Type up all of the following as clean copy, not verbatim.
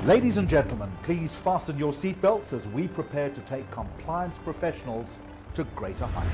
Ladies and gentlemen, please fasten your seatbelts as we prepare to take compliance professionals to greater heights.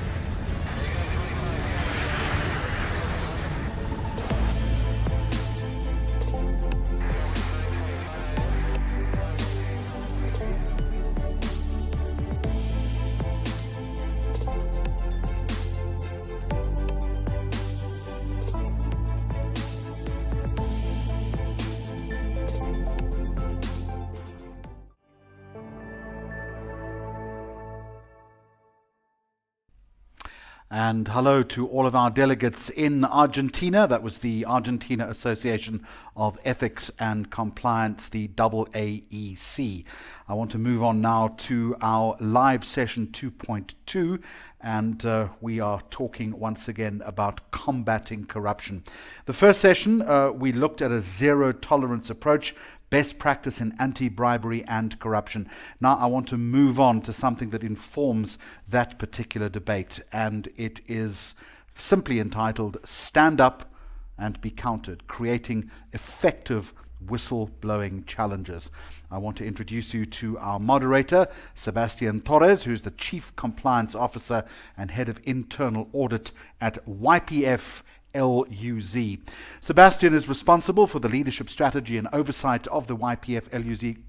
And hello to all of our delegates in Argentina. That was the Argentina Association of Ethics and Compliance, the AAEC. I want to move on now to our live session 2.2, and we are talking once again about combating corruption. The first session, we looked at a zero tolerance approach, best practice in anti-bribery and corruption. Now I want to move on to something that informs that particular debate, and it is simply entitled Stand Up and Be Counted, Creating Effective Whistleblowing Challenges. I want to introduce you to our moderator, Sebastian Torres, who's the Chief Compliance Officer and Head of Internal Audit at YPF LUZ. Sebastian is responsible for the leadership strategy and oversight of the YPF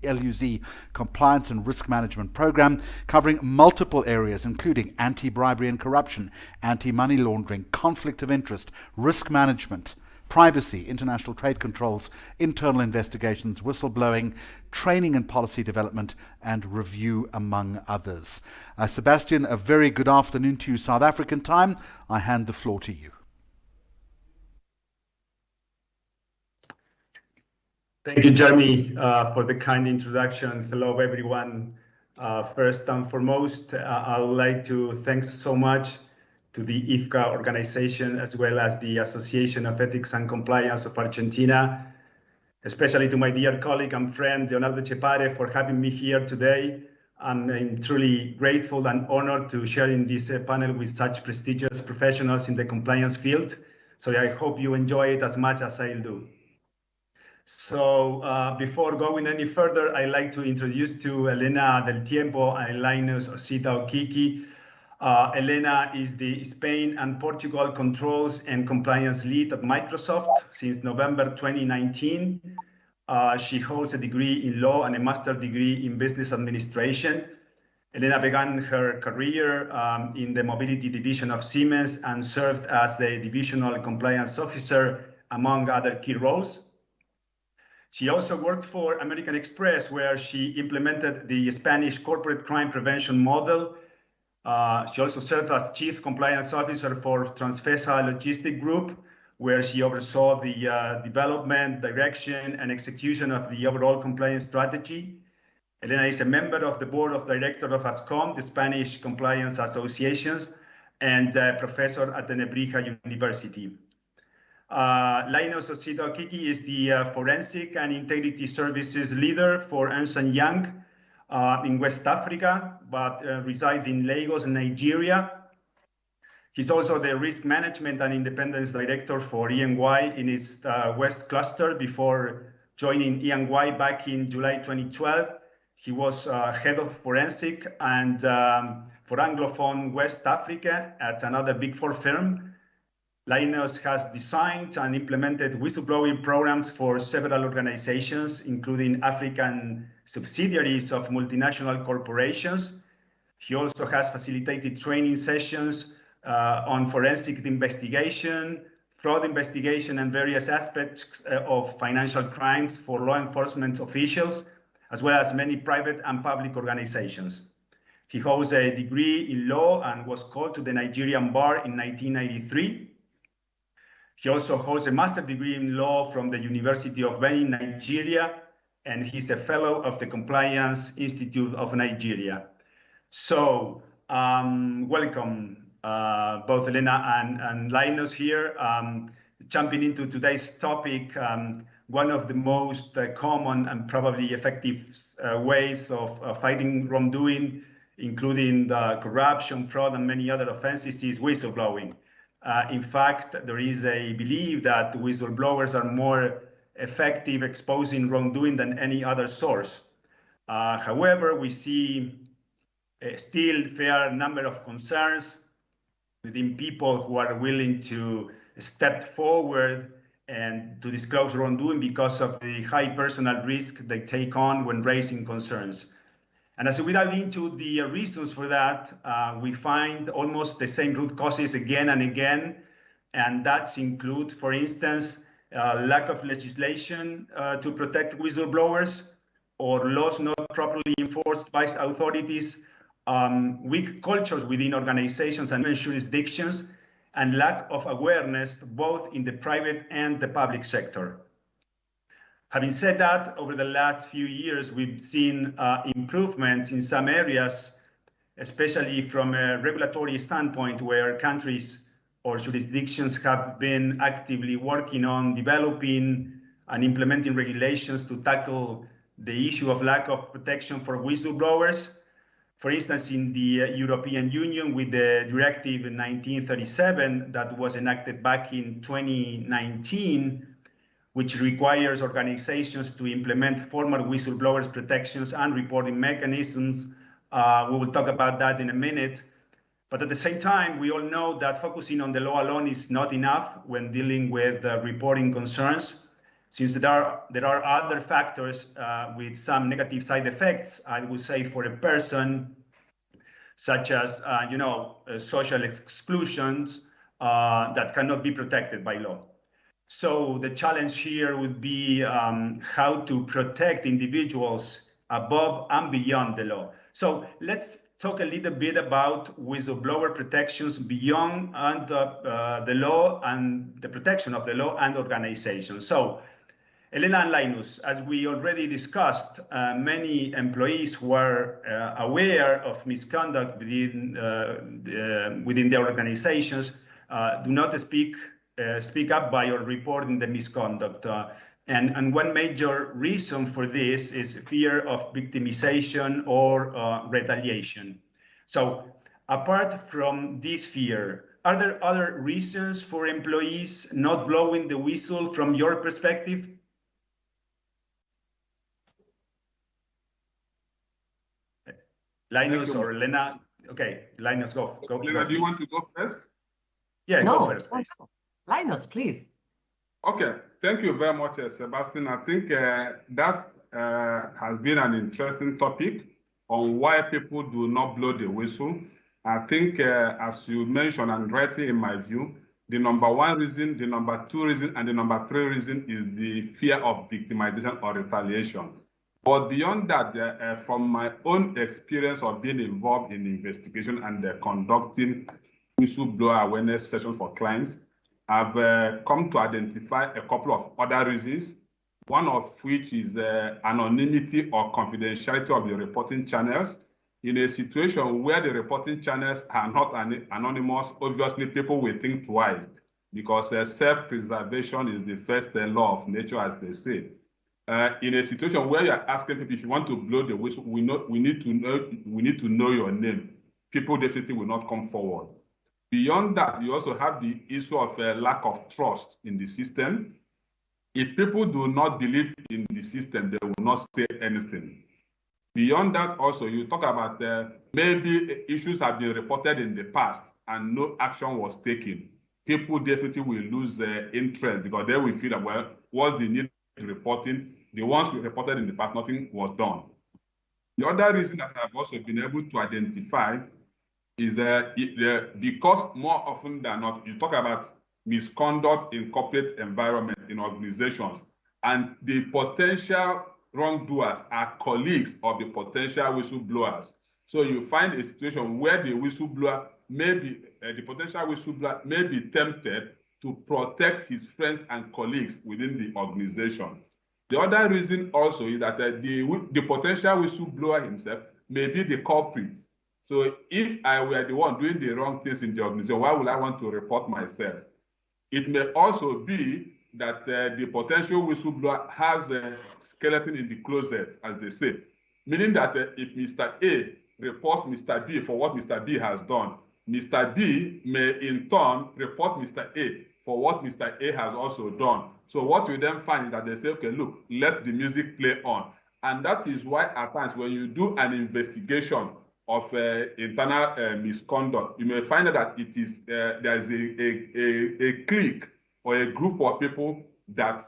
LUZ compliance and risk management program, covering multiple areas including anti-bribery and corruption, anti-money laundering, conflict of interest, risk management, privacy, international trade controls, internal investigations, whistleblowing, training and policy development, and review, among others. Sebastian, a very good afternoon to you, South African time. I hand the floor to you. Thank you, Jeremy, for the kind introduction. Hello, everyone. First and foremost, I would like to thank so much to the IFCA organization, as well as the Association of Ethics and Compliance of Argentina, especially to my dear colleague and friend, Leonardo Chepare, for having me here today. I'm truly grateful and honored to share in this panel with such prestigious professionals in the compliance field. So I hope you enjoy it as much as I do. So before going any further, I'd like to introduce to Elena Del Tiempo and Linus Osita Okiki. Elena is the Spain and Portugal Controls and Compliance Lead at Microsoft since November 2019. She holds a degree in law and a master's degree in business administration. Elena began her career in the mobility division of Siemens and served as the divisional compliance officer, among other key roles. She also worked for American Express, where she implemented the Spanish corporate crime prevention model. She also served as Chief Compliance Officer for Transfesa Logistic Group, where she oversaw the development, direction, and execution of the overall compliance strategy. Elena is a member of the Board of Directors of ASCOM, the Spanish Compliance Associations, and a professor at the Nebrija University. Linus Osita Okiki is the Forensic and Integrity Services Leader for Ernst & Young in West Africa, but resides in Lagos, Nigeria. He's also the Risk Management and Independence Director for E&Y in its West Cluster before joining E&Y back in July 2012. He was Head of Forensic and for Anglophone West Africa at another Big Four firm. Linus has designed and implemented whistleblowing programs for several organizations, including African subsidiaries of multinational corporations. He also has facilitated training sessions on forensic investigation, fraud investigation, and various aspects of financial crimes for law enforcement officials, as well as many private and public organizations. He holds a degree in law and was called to the Nigerian bar in 1993. He also holds a master's degree in law from the University of Benin, Nigeria, and he's a fellow of the Compliance Institute of Nigeria. So welcome, both Elena and Linus here. Jumping into today's topic, one of the most common and probably effective ways of fighting wrongdoing, including the corruption, fraud, and many other offenses, is whistleblowing. In fact, there is a belief that whistleblowers are more effective exposing wrongdoing than any other source. However, we see still fair number of concerns within people who are willing to step forward and to disclose wrongdoing because of the high personal risk they take on when raising concerns. And as we dive into the reasons for that, we find almost the same root causes again and again. And that's include, for instance, lack of legislation to protect whistleblowers, or laws not properly enforced by authorities, weak cultures within organizations and jurisdictions, and lack of awareness both in the private and the public sector. Having said that, over the last few years, we've seen improvements in some areas, especially from a regulatory standpoint, where countries or jurisdictions have been actively working on developing and implementing regulations to tackle the issue of lack of protection for whistleblowers. For instance, in the European Union, with the Directive 1937 that was enacted back in 2019, which requires organizations to implement formal whistleblowers protections and reporting mechanisms. We will talk about that in a minute. But at the same time, we all know that focusing on the law alone is not enough when dealing with reporting concerns, since there are other factors with some negative side effects, I would say, for a person, such as social exclusions that cannot be protected by law. So the challenge here would be how to protect individuals above and beyond the law. So let's talk a little bit about whistleblower protections beyond and, the law and the protection of the law and organizations. So Elena and Linus, as we already discussed, many employees who are aware of misconduct within their organizations do not speak up by or reporting the misconduct. And one major reason for this is fear of victimization or retaliation. So apart from this fear, are there other reasons for employees not blowing the whistle from your perspective? Linus or Elena? Okay, Linus, go. Elena, do you want to go first? Yeah, go first, please. Linus, please. Okay, thank you very much, Sebastian. I think that has been an interesting topic on why people do not blow the whistle. I think, as you mentioned, and rightly in my view, the number one reason, the number two reason, and the number three reason is the fear of victimization or retaliation. But beyond that, from my own experience of being involved in investigation and conducting whistleblower awareness sessions for clients, I've come to identify a couple of other reasons, one of which is anonymity or confidentiality of the reporting channels. In a situation where the reporting channels are not anonymous, obviously people will think twice, because self-preservation is the first law of nature, as they say. In a situation where you're asking people, if you want to blow the whistle, we need to know your name. People definitely will not come forward. Beyond that, you also have the issue of lack of trust in the system. If people do not believe in the system, they will not say anything. Beyond that, also, you talk about maybe issues have been reported in the past and no action was taken. People definitely will lose interest, because they will feel that, well, what's the need of reporting? The ones we reported in the past, nothing was done. The other reason that I've also been able to identify is that because more often than not, you talk about misconduct in corporate environment, in organizations, and the potential wrongdoers are colleagues of the potential whistleblowers. So you find a situation where the whistleblower may be, the potential whistleblower may be tempted to protect his friends and colleagues within the organization. The other reason also is that the potential whistleblower himself may be the culprit. So if I were the one doing the wrong things in the organization, why would I want to report myself? It may also be that the potential whistleblower has a skeleton in the closet, as they say, meaning that if Mr. A reports Mr. B for what Mr. B has done, Mr. B may in turn report Mr. A for what Mr. A has also done. So what you then find is that they say, okay, look, let the music play on. And that is why at times when you do an investigation of internal misconduct, you may find out that it is there's a clique or a group of people that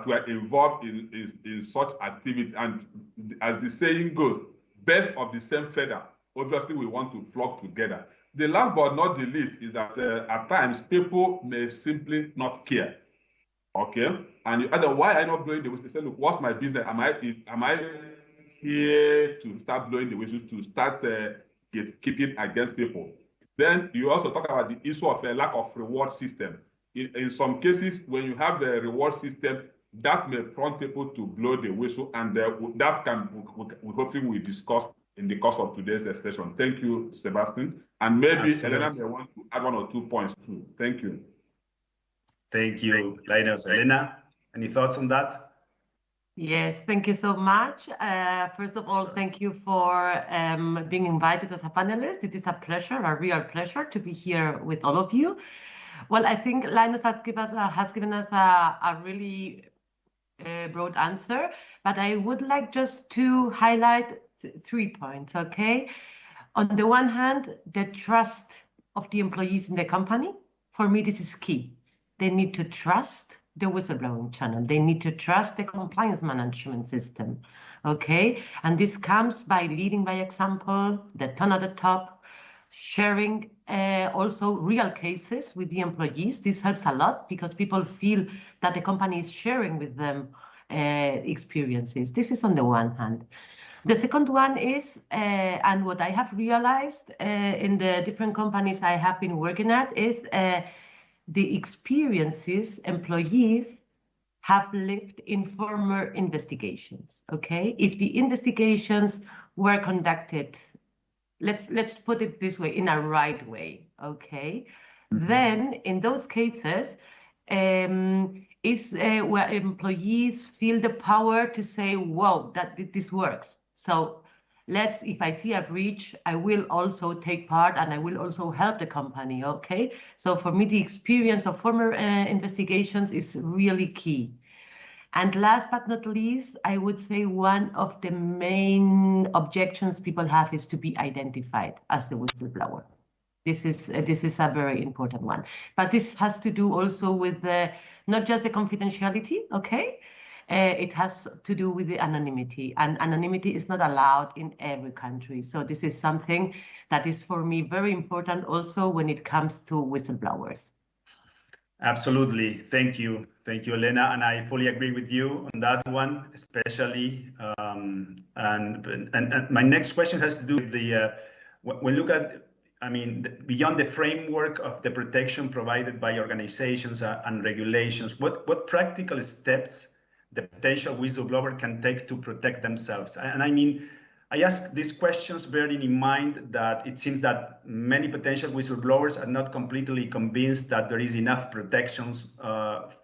were involved in such activity. And as the saying goes, birds of the same feather, obviously we want to flock together. The last but not the least is that at times people may simply not care. Okay, and you ask them, why are you not blowing the whistle? They say, look, what's my business? Am I here to start blowing the whistle, to start gatekeeping against people? Then you also talk about the issue of a lack of reward system. In some cases, when you have a reward system, that may prompt people to blow the whistle, and that can we hopefully we discuss in the course of today's session. Thank you, Sebastian. And maybe Absolutely. Elena may want to add 1 or 2 points too. Thank you. Thank you, Linus. Elena, any thoughts on that? Yes, thank you so much. First of all, thank you for being invited as a panelist. It is a pleasure, a real pleasure to be here with all of you. Well, I think Linus has given us a really broad answer, but I would like just to highlight 3 points, okay? On the one hand, the trust of the employees in the company. For me, this is key. They need to trust the whistleblowing channel. They need to trust the compliance management system, okay? And this comes by leading by example, the tone at the top, sharing also real cases with the employees. This helps a lot because people feel that the company is sharing with them experiences. This is on the one hand. The second one is, and what I have realized in the different companies I have been working at is the experiences employees have lived in former investigations, okay? If the investigations were conducted, let's put it this way, in a right way, okay? Then in those cases, is where employees feel the power to say, whoa, that this works. So if I see a breach, I will also take part and I will also help the company, okay? So for me, the experience of former investigations is really key. And last but not least, I would say one of the main objections people have is to be identified as the whistleblower. This is a very important one. But this has to do also with not just the confidentiality, okay? It has to do with the anonymity, and anonymity is not allowed in every country. So this is something that is for me very important also when it comes to whistleblowers. Absolutely. Thank you. Thank you, Elena. And I fully agree with you on that one, especially. And my next question has to do with the, when we look at, I mean, beyond the framework of the protection provided by organizations and regulations, what practical steps the potential whistleblower can take to protect themselves? And I mean, I ask these questions bearing in mind that it seems that many potential whistleblowers are not completely convinced that there is enough protections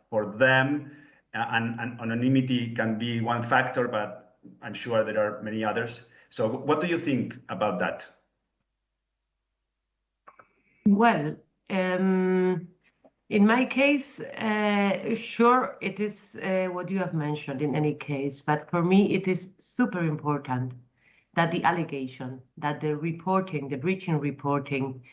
for them, and anonymity can be one factor, but I'm sure there are many others. So what do you think about that? Well, in my case, sure, it is what you have mentioned in any case, but for me, it is super important that the allegation, that the reporting, the breaching reporting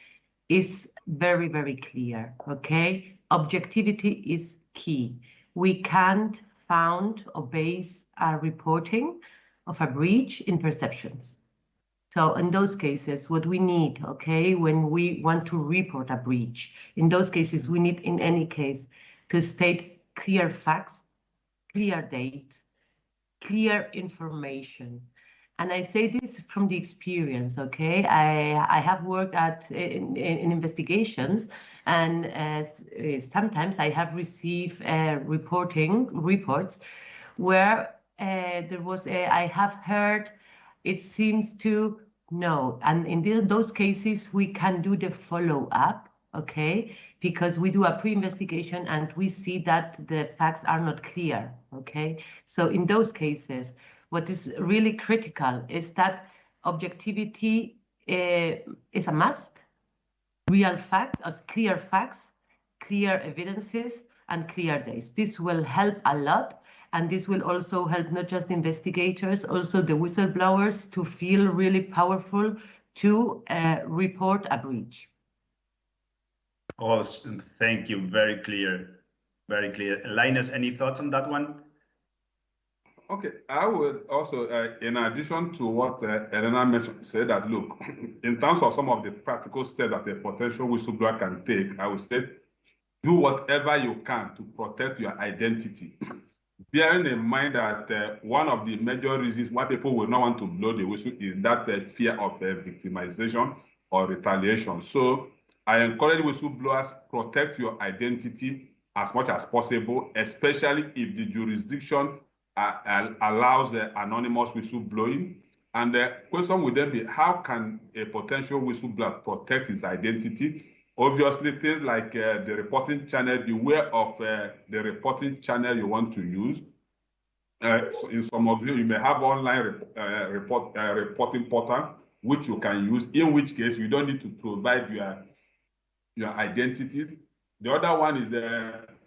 is very, very clear, okay? Objectivity is key. We can't found or base our reporting of a breach in perceptions. So in those cases, what we need, okay, when we want to report a breach, in those cases, we need in any case to state clear facts, clear date, clear information. And I say this from the experience, okay? I have worked in investigations, and sometimes I have received reports where I have heard it seems to no. And in those cases, we can do the follow-up, okay? Because we do a pre-investigation and we see that the facts are not clear, okay? So in those cases, what is really critical is that objectivity is a must. Real facts, clear evidences, and clear days. This will help a lot, and this will also help not just investigators, also the whistleblowers to feel really powerful to report a breach. Awesome, thank you, very clear, very clear. Linus, any thoughts on that one? Okay, I would also, in addition to what Elena mentioned, say that, look, in terms of some of the practical steps that a potential whistleblower can take, I would say, do whatever you can to protect your identity. Bearing in mind that one of the major reasons why people will not want to blow the whistle is that fear of victimization or retaliation. So I encourage whistleblowers protect your identity as much as possible, especially if the jurisdiction allows anonymous whistleblowing. And the question would then be, how can a potential whistleblower protect his identity? Obviously, things like the reporting channel, beware of the reporting channel you want to use. So in some of you may have online reporting portal, which you can use, in which case you don't need to provide your identities. The other one is,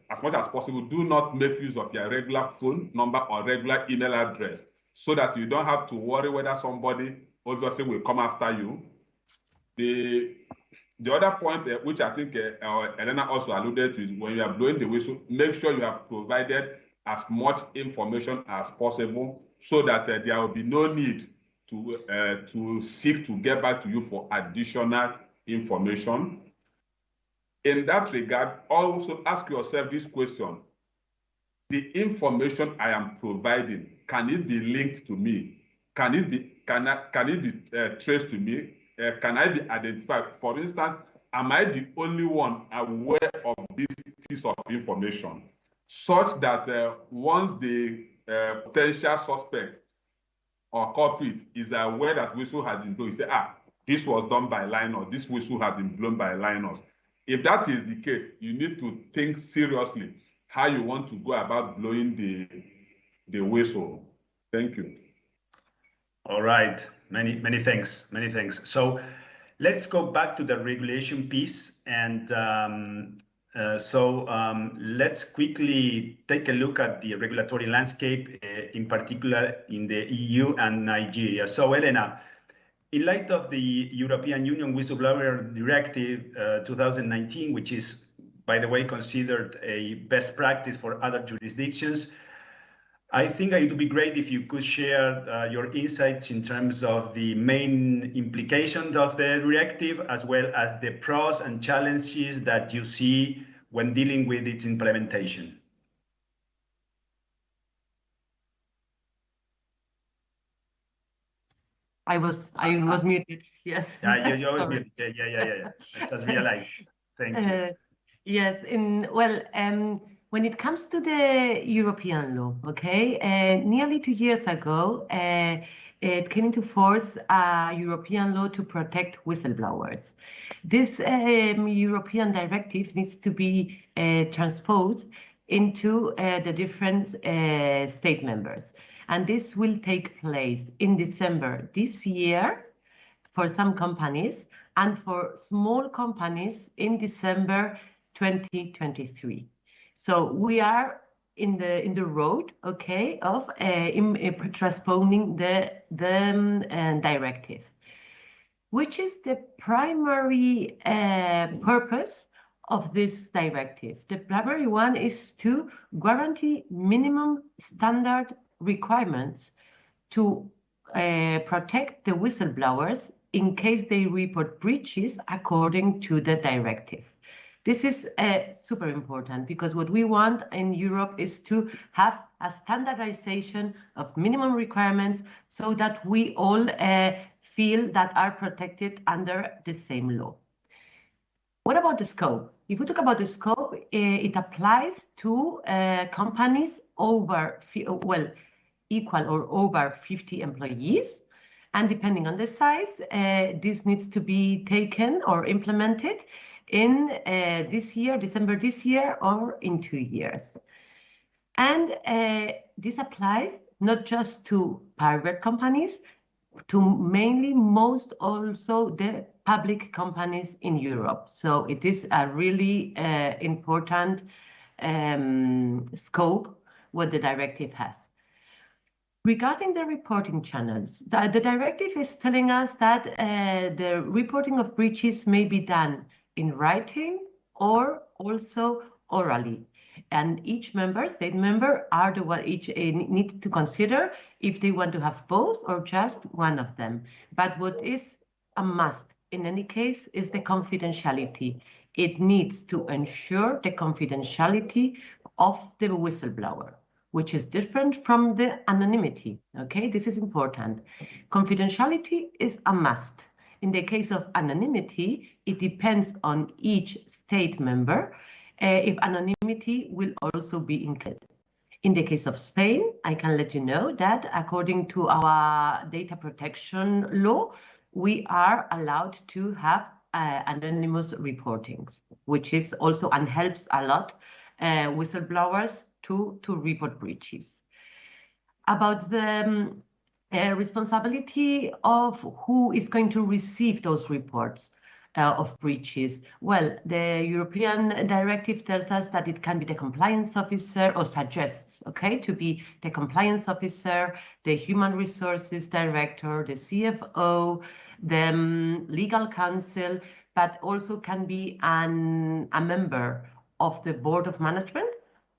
as much as possible, do not make use of your regular phone number or regular email address, so that you don't have to worry whether somebody obviously will come after you. The other point, which I think Elena also alluded to, is when you are blowing the whistle, make sure you have provided as much information as possible, so that there will be no need to seek to get back to you for additional information. In that regard, also ask yourself this question: the information I am providing, can it be linked to me? Can it be traced to me? Can I be identified? For instance, am I the only one aware of this piece of information, such that once the potential suspect or culprit is aware that whistle has been blown, you say, this was done by Linus, this whistle has been blown by Linus. If that is the case, you need to think seriously how you want to go about blowing the whistle. Thank you. All right, many thanks, many thanks. So let's go back to the regulation piece, and let's quickly take a look at the regulatory landscape, in particular in the EU and Nigeria. So Elena, in light of the European Union Whistleblower Directive 2019, which is, by the way, considered a best practice for other jurisdictions, I think it would be great if you could share your insights in terms of the main implications of the directive, as well as the pros and challenges that you see when dealing with its implementation. I was muted. Yes. Yeah, you always muted. Yeah. I just realized. Thank you. Yes. When it comes to the European law, okay, nearly 2 years ago, it came into force a European law to protect whistleblowers. This European directive needs to be transposed into the different state members. And this will take place in December this year for some companies, and for small companies in December 2023. So we are in the road, okay, of transposing the directive, which is the primary purpose of this directive. The primary one is to guarantee minimum standard requirements to protect the whistleblowers in case they report breaches according to the directive. This is super important, because what we want in Europe is to have a standardization of minimum requirements, so that we all feel that are protected under the same law. What about the scope? If we talk about the scope, it applies to companies over, equal or over 50 employees. And depending on the size, this needs to be taken or implemented in this year, December this year, or in 2 years. And this applies not just to private companies, to mainly most also the public companies in Europe. So it is a really important scope what the directive has. Regarding the reporting channels, the directive is telling us that the reporting of breaches may be done in writing or also orally. And each state member are the one each need to consider if they want to have both or just one of them. But what is a must in any case is the confidentiality. It needs to ensure the confidentiality of the whistleblower, which is different from the anonymity. Okay, this is important. Confidentiality is a must. In the case of anonymity, it depends on each state member if anonymity will also be included. In the case of Spain, I can let you know that according to our data protection law, we are allowed to have anonymous reportings, which is also and helps a lot whistleblowers to report breaches. About the responsibility of who is going to receive those reports of breaches. Well, the European directive tells us that it can be the compliance officer, or suggests, okay, to be the compliance officer, the human resources director, the CFO, the legal counsel, but also can be a member of the board of management,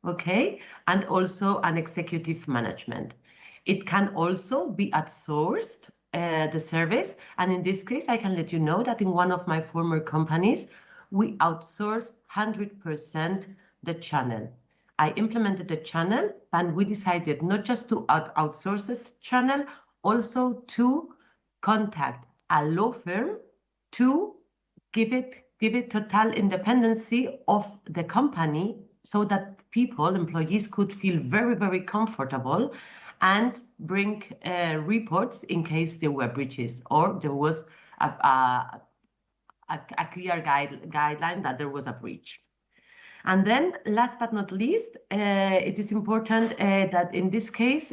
okay, and also an executive management. It can also be outsourced, the service. And in this case, I can let you know that in one of my former companies, we outsourced 100% the channel. I implemented the channel, and we decided not just to outsource this channel, also to contact a law firm to give it total independency of the company, so that employees could feel very, very comfortable and bring reports in case there were breaches or there was a clear guideline that there was a breach. And then last but not least, it is important that in this case,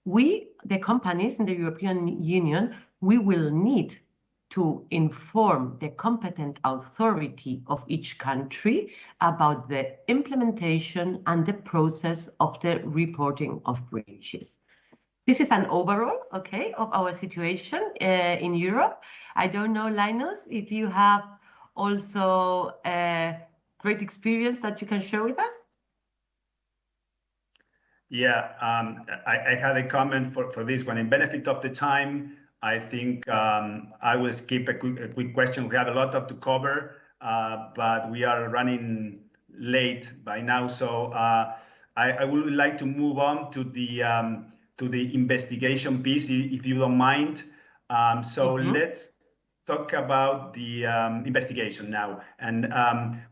we, the companies in the European Union, we will need to inform the competent authority of each country about the implementation and the process of the reporting of breaches. This is an overall, okay, of our situation in Europe. I don't know, Linus, if you have also a great experience that you can share with us. Yeah, I had a comment for this one. In benefit of the time, I think I will skip a quick question. We have a lot to cover, but we are running late by now. So I would like to move on to the investigation piece, if you don't mind. Let's talk about the investigation now. And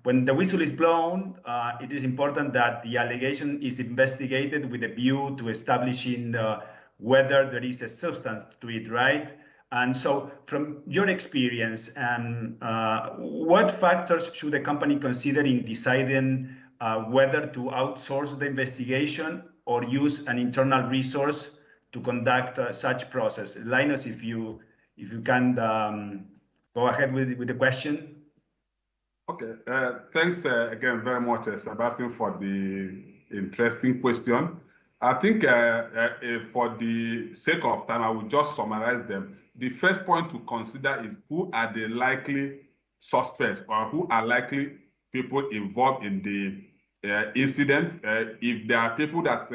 when the whistle is blown, it is important that the allegation is investigated with a view to establishing whether there is a substance to it, right? And so from your experience, what factors should a company consider in deciding whether to outsource the investigation or use an internal resource to conduct such process? Linus, if you can go ahead with the question. Okay, thanks again very much, Sebastian, for the interesting question. I think for the sake of time, I will just summarize them. The first point to consider is who are the likely suspects, or who are likely people involved in the incident. If there are people that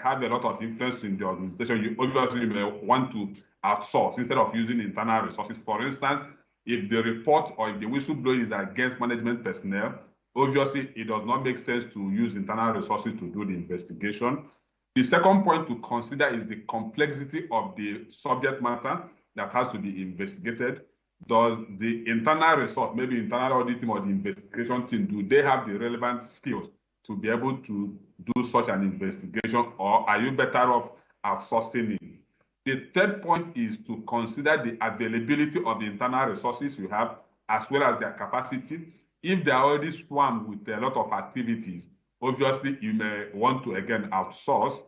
have a lot of influence in the organization, you obviously may want to outsource instead of using internal resources. For instance, if the report or if the whistleblowing is against management personnel, obviously it does not make sense to use internal resources to do the investigation. The second point to consider is the complexity of the subject matter that has to be investigated. Does the internal resource, maybe internal auditing or the investigation team, do they have the relevant skills to be able to do such an investigation, or are you better off outsourcing it? The third point is to consider the availability of the internal resources you have, as well as their capacity. If they are already swamped with a lot of activities, obviously you may want to again outsource.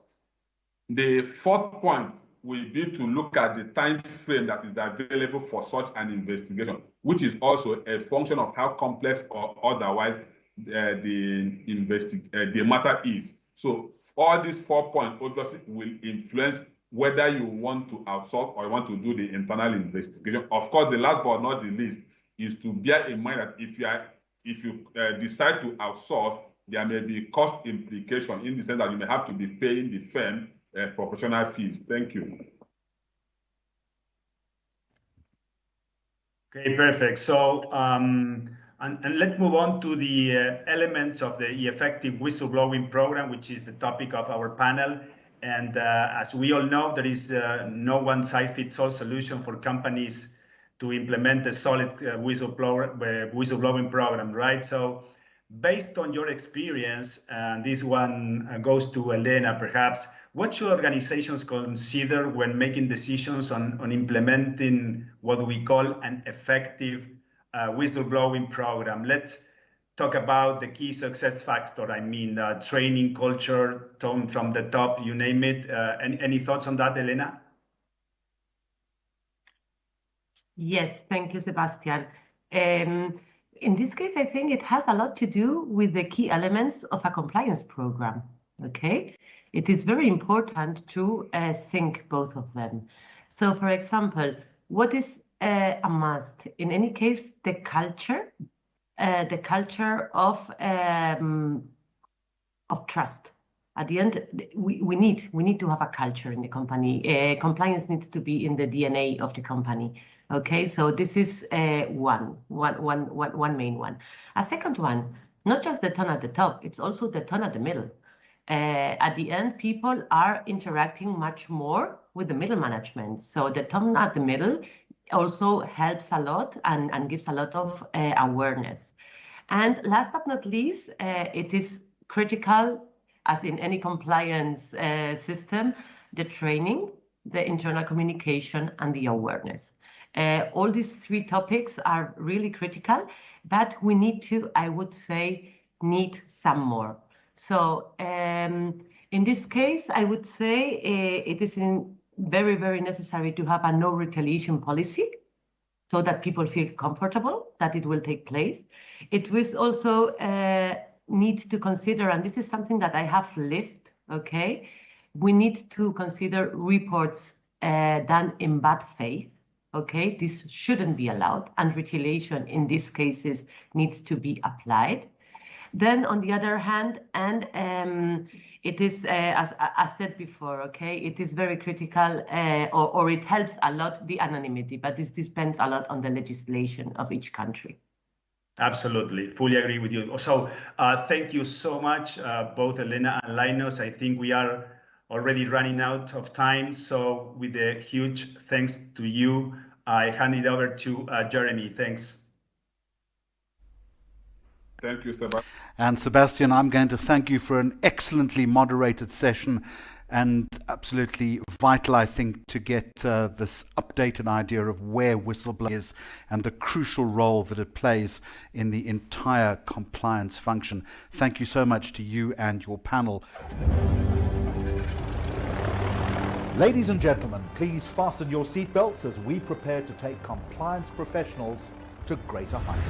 The fourth point will be to look at the time frame that is available for such an investigation, which is also a function of how complex or otherwise the matter is. So all these 4 points obviously will influence whether you want to outsource or you want to do the internal investigation. Of course, the last but not the least is to bear in mind that if you decide to outsource, there may be cost implication in the sense that you may have to be paying the firm professional fees. Thank you. Okay, perfect. So, and let's move on to the elements of the effective whistleblowing program, which is the topic of our panel. And as we all know, there is no one-size-fits-all solution for companies to implement a solid whistleblowing program, right? So, based on your experience, and this one goes to Elena, perhaps, what should organizations consider when making decisions on implementing what we call an effective whistleblowing program? Let's talk about the key success factor. I mean, training, culture, tone from the top, you name it. Any thoughts on that, Elena? Yes, thank you, Sebastian. In this case, I think it has a lot to do with the key elements of a compliance program, okay? It is very important to sync both of them. So, for example, what is a must? In any case, the culture of trust. At the end, we need to have a culture in the company. Compliance needs to be in the DNA of the company. Okay, so this is one main one. A second one, not just the tone at the top, it's also the tone at the middle. At the end, people are interacting much more with the middle management. So the tone at the middle also helps a lot and gives a lot of awareness. And last but not least, it is critical, as in any compliance system, the training, the internal communication, and the awareness. All these three topics are really critical, but we need to, I would say, need some more. So in this case, I would say it is very, very necessary to have a no retaliation policy so that people feel comfortable that it will take place. It will also need to consider, and this is something that I have lived, okay? We need to consider reports done in bad faith. Okay, this shouldn't be allowed, and retaliation in these cases needs to be applied. Then, on the other hand, and it is, as I said before, okay, it is very critical, or it helps a lot, the anonymity, but this depends a lot on the legislation of each country. Absolutely, fully agree with you. So, thank you so much, both Elena and Linus. I think we are already running out of time. So with a huge thanks to you, I hand it over to Jeremy. Thanks. Thank you, Sebastian. And Sebastian, I'm going to thank you for an excellently moderated session and absolutely vital, I think, to get this updated idea of where whistleblowing is and the crucial role that it plays in the entire compliance function. Thank you so much to you and your panel. Ladies and gentlemen, please fasten your seatbelts as we prepare to take compliance professionals to greater heights.